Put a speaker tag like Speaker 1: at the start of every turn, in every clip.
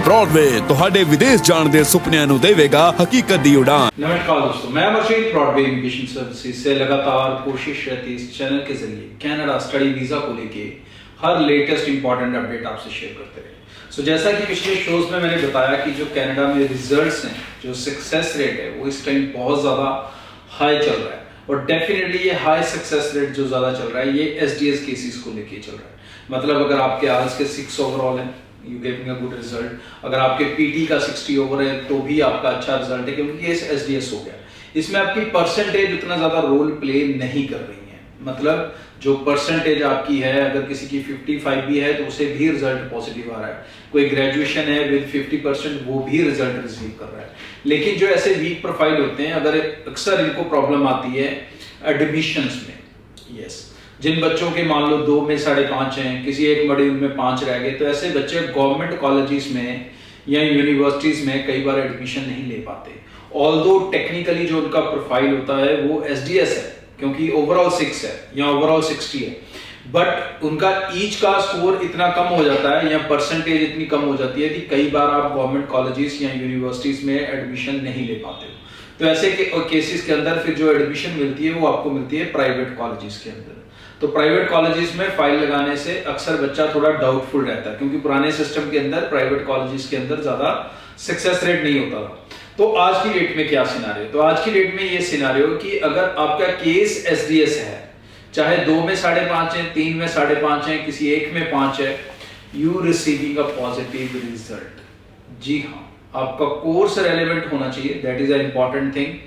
Speaker 1: Broadway ਤੁਹਾਡੇ ਵਿਦੇਸ਼ ਜਾਣ ਦੇ ਸੁਪਨਿਆਂ ਨੂੰ ਦੇਵੇਗਾ ਹਕੀਕਤ ਦੀ ਉਡਾਨ।
Speaker 2: नमस्कार दोस्तों, मैं अमरजीत ब्रॉडवे इमिग्रेशन सर्विसेज से लगातार कोशिश रहती है इस चैनल के जरिए कनाडा स्टडी वीजा को लेके हर लेटेस्ट इंपॉर्टेंट अपडेट आपसे शेयर करते रहे। सो जैसा कि पिछले शोज में मैंने बताया कि जो कनाडा में रिजल्ट्स हैं, जो सक्सेस रेट है वो इस टाइम बहुत ज़्यादा हाई चल रहा है और डेफिनेटली ये हाई सक्सेस रेट जो ज़्यादा चल रहा है ये एसडीएस केसेस को लेके चल रहा है। मतलब अगर आपके आइल्स के 6 ओवरऑल है, यू गेविंग अ गुड रिजल्ट। अगर आपके पीटी का 60 ओवर है तो भी आपका अच्छा रिजल्ट है, क्योंकि ये एसडीएस हो गया। इसमें आपकी परसेंटेज उतना ज्यादा रोल प्ले नहीं कर रही है। मतलब जो परसेंटेज आपकी है, अगर किसी की 55 भी है तो उसे भी रिजल्ट पॉजिटिव आ रहा है। कोई ग्रेजुएशन है विद 50% वो भी रिजल्ट रिसीव कर रहा है। लेकिन जो ऐसे वीक प्रोफाइल होते हैं, अगर अक्सर इनको प्रॉब्लम आती है एडमिशंस में। यस, जिन बच्चों के मान लो 2 में 5.5 हैं, किसी एक मॉड्यूल में 5 रह गए, तो ऐसे बच्चे गवर्नमेंट कॉलेजेस में या यूनिवर्सिटीज में कई बार एडमिशन नहीं ले पाते। ऑल्दो टेक्निकली जो उनका प्रोफाइल होता है वो एसडीएस है, क्योंकि ओवरऑल 6 है या ओवरऑल 60 है, बट उनका ईच का स्कोर इतना कम हो जाता है या परसेंटेज इतनी कम हो जाती है कि कई बार आप गवर्नमेंट कॉलेजेस या यूनिवर्सिटीज में एडमिशन नहीं ले पाते हो। तो ऐसे केसेस के अंदर फिर जो एडमिशन मिलती है वो आपको मिलती है प्राइवेट कॉलेजेस के अंदर। तो प्राइवेट कॉलेजेस में फाइल लगाने से अक्सर बच्चा थोड़ा डाउटफुल रहता है, क्योंकि पुराने सिस्टम के अंदर प्राइवेट कॉलेजेस के अंदर ज्यादा सक्सेस रेट नहीं होता था। तो आज की डेट में क्या सिनारियो? तो आज की डेट में ये सिनारियो कि अगर आपका केस एसडीएस है, चाहे 2 में 5.5 है, 3 में 5.5 है, किसी एक में 5 है, you receiving a positive result. जी हाँ, आपका कोर्स रेलेवेंट होना चाहिए, that is a important thing.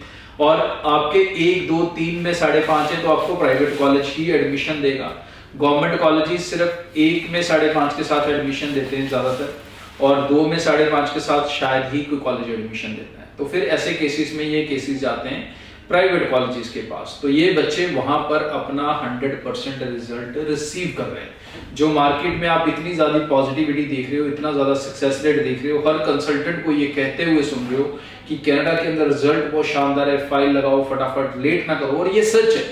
Speaker 2: और आपके 1, 2, 3 में 5.5 है तो आपको प्राइवेट कॉलेज ही एडमिशन देगा। गवर्नमेंट कॉलेजेस सिर्फ 1 में 5.5 के साथ एडमिशन देते हैं ज्यादातर, और 2 में 5.5 के साथ शायद ही कोई कॉलेज एडमिशन देता है। तो फिर ऐसे केसेस में ये केसेस जाते हैं प्राइवेट कॉलेजेस के पास, तो ये बच्चे वहां पर अपना 100% रिजल्ट रिसीव कर रहे हैं। जो मार्केट में आप इतनी ज्यादा पॉजिटिविटी देख रहे हो, इतना ज्यादा सक्सेस रेट देख रहे हो, हर कंसल्टेंट को ये कहते हुए सुन रहे हो कि कनाडा के अंदर रिजल्ट बहुत शानदार है, फाइल लगाओ फटाफट, लेट ना करो, और ये सच है।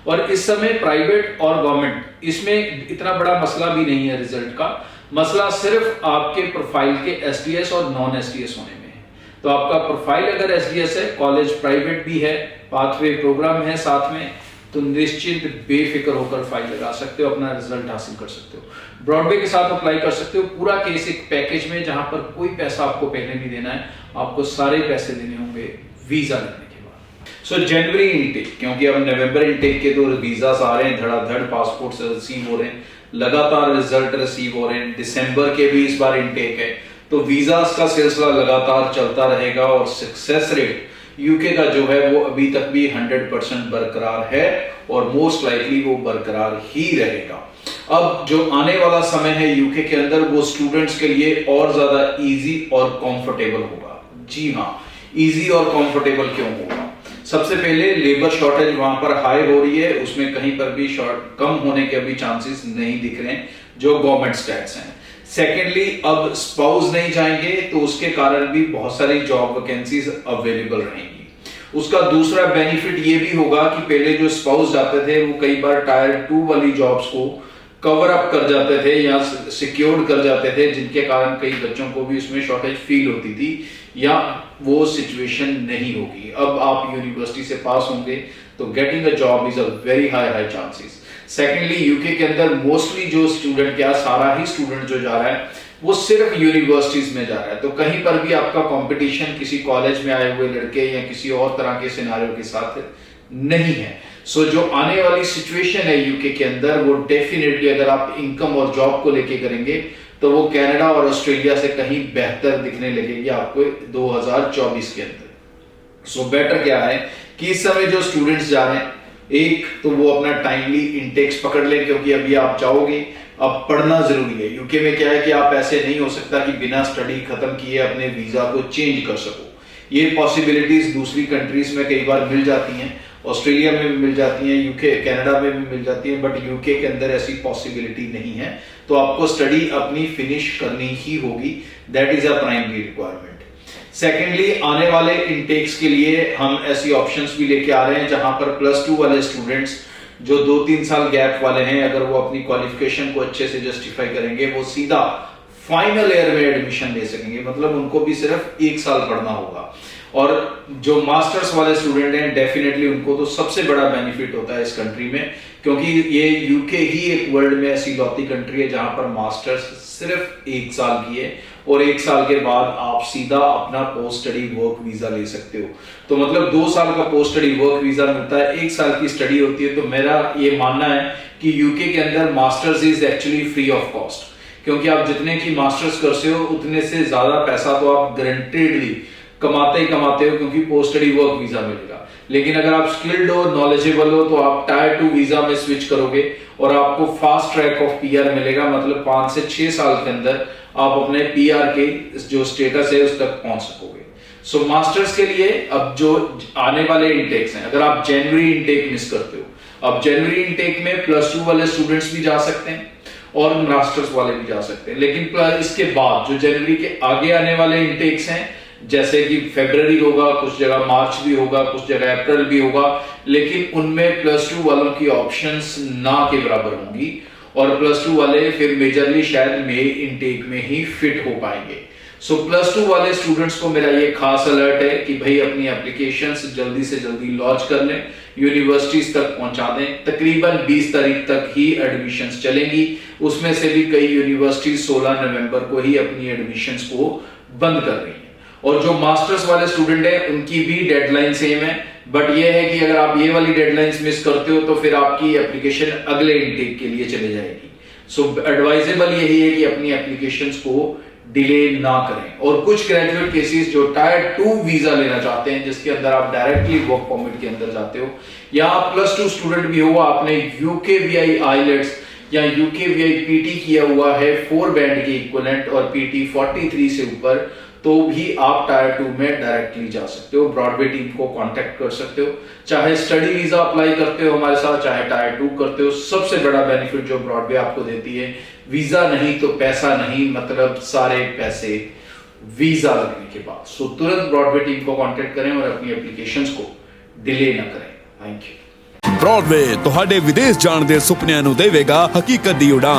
Speaker 2: और इस समय प्राइवेट और गवर्नमेंट इसमें इतना बड़ा मसला भी नहीं है रिजल्ट का। मसला सिर्फ आपके प्रोफाइल के एसडीएस और नॉन एसडीएस होने में है। तो आपका प्रोफाइल अगर एसडीएस है, कॉलेज प्राइवेट भी है, पाथवे प्रोग्राम है साथ में, तो निश्चिंत बेफिक्र होकर फाइल लगा सकते हो, अपना रिजल्ट हासिल कर सकते हो। ब्रॉडवे के साथ अप्लाई कर सकते हो पूरा केस एक पैकेज में, जहां पर कोई पैसा आपको पहले नहीं देना है, आपको सारे पैसे देने होंगे वीजा लेने के बाद। सो जनवरी इनटेक, क्योंकि अब नवंबर इनटेक के तो वीजा आ रहे हैं धड़ाधड़, पासपोर्ट रिसीव हो रहे हैं, लगातार रिजल्ट रिसीव हो रहे हैं। दिसंबर के भी इस बार इनटेक है, तो वीजा का सिलसिला लगातार चलता रहेगा और सक्सेस रेट यूके का जो है वो अभी तक भी 100% बरकरार है और मोस्ट लाइकली वो बरकरार ही रहेगा। अब जो आने वाला समय है यूके के अंदर, वो स्टूडेंट्स के लिए और ज्यादा इजी और कंफर्टेबल होगा। जी हाँ, इजी और कंफर्टेबल क्यों होगा? सबसे पहले लेबर शॉर्टेज वहां पर हाई हो रही है, उसमें कहीं पर भी कम होने के अभी चांसेस नहीं दिख रहे हैं जो गवर्नमेंट स्टैट्स हैं। सेकेंडली, अब स्पाउस नहीं जाएंगे तो उसके कारण भी बहुत सारी जॉब वैकेंसीज अवेलेबल रहेंगी। उसका दूसरा बेनिफिट ये भी होगा कि पहले जो स्पाउस जाते थे वो कई बार टायर 2 वाली जॉब्स को कवर अप कर जाते थे या सिक्योर्ड कर जाते थे, जिनके कारण कई बच्चों को भी उसमें शॉर्टेज फील होती थी, या वो सिचुएशन नहीं होगी। अब आप यूनिवर्सिटी से पास होंगे तो getting a job is a very high chances. Secondly, UK के अंदर मोस्टली जो स्टूडेंट, क्या सारा ही स्टूडेंट जो जा रहा है वो सिर्फ यूनिवर्सिटीज में जा रहा है, तो कहीं पर भी आपका कंपटीशन किसी कॉलेज में आए हुए लड़के या किसी और तरह के सिनारियो के साथ नहीं है। सो जो आने वाली सिचुएशन है यूके के अंदर, वो डेफिनेटली अगर आप इनकम और जॉब को लेके करेंगे तो वो कनाडा और ऑस्ट्रेलिया से कहीं बेहतर दिखने लगेगी आपको 2024 के अंदर। सो बेटर क्या है कि इस समय जो स्टूडेंट्स जा रहे हैं, एक तो वो अपना टाइमली इंटेक्स पकड़ लें, क्योंकि अभी आप जाओगे, अब पढ़ना जरूरी है। यूके में क्या है कि आप ऐसे नहीं हो सकता कि बिना स्टडी खत्म किए अपने वीजा को चेंज कर सको। ये पॉसिबिलिटीज दूसरी कंट्रीज में कई बार मिल जाती हैं, ऑस्ट्रेलिया में भी मिल जाती हैं, यूके कनाडा में भी मिल जाती हैं, बट यूके के अंदर ऐसी पॉसिबिलिटी नहीं है। तो आपको स्टडी अपनी फिनिश करनी ही होगी, that is a primary requirement. Secondly, आने वाले इनटेक्स के लिए हम ऐसी ऑप्शंस भी लेके आ रहे हैं जहां पर +2 वाले स्टूडेंट्स जो 2-3 साल गैप वाले हैं, अगर वो अपनी क्वालिफिकेशन को अच्छे से जस्टिफाई करेंगे, वो सीधा फाइनल ईयर में एडमिशन ले सकेंगे, मतलब उनको भी सिर्फ 1 साल पढ़ना होगा। और जो मास्टर्स वाले स्टूडेंट हैं डेफिनेटली उनको तो सबसे बड़ा बेनिफिट होता है इस कंट्री में, क्योंकि ये यूके ही एक वर्ल्ड में ऐसी लौती कंट्री है जहां पर मास्टर्स सिर्फ 1 साल की है और 1 साल के बाद आप सीधा अपना पोस्ट स्टडी वर्क वीजा ले सकते हो। तो मतलब 2 साल का पोस्ट स्टडी वर्क वीजा मिलता है, 1 साल की स्टडी होती है। तो मेरा ये मानना है कि यूके के अंदर masters is actually free of cost, क्योंकि आप जितने की मास्टर्स करते हो उतने से ज्यादा पैसा तो आप गारंटेडली कमाते ही कमाते हो, क्योंकि पोस्ट स्टडी वर्क वीजा मिलेगा। लेकिन अगर आप स्किल्ड हो, नॉलेजेबल हो, तो आप टायर 2 वीजा में स्विच करोगे और आपको फास्ट ट्रैक ऑफ पीआर मिलेगा, मतलब 5 से 6 साल के अंदर आप अपने पीआर के जो स्टेटस है उस तक पहुंच सकोगे। सो मास्टर्स के लिए अब जो आने वाले इनटेक्स हैं, अगर आप जनवरी इनटेक मिस करते हो, अब जनवरी इनटेक में +2 वाले स्टूडेंट्स भी जा सकते हैं और मास्टर्स वाले भी जा सकते हैं। लेकिन इसके बाद जो जनवरी के आगे आने वाले इनटेक्स हैं, जैसे कि फरवरी होगा, कुछ जगह मार्च भी होगा, कुछ जगह अप्रैल भी होगा, लेकिन उनमें +2 वालों की ऑप्शंस ना के बराबर होंगी और +2 वाले फिर मेजरली शायद मई इनटेक में ही फिट हो पाएंगे। सो +2 वाले स्टूडेंट्स को मेरा ये खास अलर्ट है कि भाई अपनी एप्लीकेशंस जल्दी से जल्दी लॉन्च कर लें, यूनिवर्सिटीज तक पहुंचा दें। तकरीबन 20 तारीख तक ही एडमिशंस चलेंगी, उसमें से भी कई यूनिवर्सिटीज 16 नवंबर को ही अपनी एडमिशंस को बंद कर रही हैं। और जो मास्टर्स वाले स्टूडेंट हैं उनकी भी डेडलाइन सेम है, बट ये है कि अगर आप ये वाली डेडलाइंस मिस करते हो तो फिर आपकी एप्लीकेशन अगले इनटेक के लिए चले जाएगी। सो एडवाइजेबल यही है कि अपनी एप्लीकेशंस को डिले ना करें। और कुछ ग्रेजुएट केसेस जो टायर 2 वीजा लेना चाहते हैं, जिसके अंदर आप डायरेक्टली वर्क परमिट के अंदर जाते हो, या आप +2 स्टूडेंट भी हो, आपने यूकेवीआई आईलेट्स या यूकेवीआई पीटी किया हुआ है 4 बैंड के इक्विवेलेंट और पीटी 43 से ऊपर, तो भी आप टायर 2 में डायरेक्टली जा सकते हो। ब्रॉडवे टीम को कांटेक्ट कर सकते हो, चाहे स्टडी वीजा अप्लाई करते हो हमारे साथ, चाहे टायर 2 करते हो। सबसे बड़ा बेनिफिट जो ब्रॉडवे आपको देती है, वीजा नहीं तो पैसा नहीं, मतलब सारे पैसे वीजा लगने के बाद। सो तुरंत ब्रॉडवे टीम को कांटेक्ट करें और अपनी एप्लीकेशंस को डिले ना करें। Thank you.
Speaker 1: ब्रॉडवे ਤੁਹਾਡੇ ਵਿਦੇਸ਼ ਜਾਣ ਦੇ ਸੁਪਨਿਆਂ ਨੂੰ ਦੇਵੇਗਾ ਹਕੀਕਤ ਦੀ ਉਡਾਨ।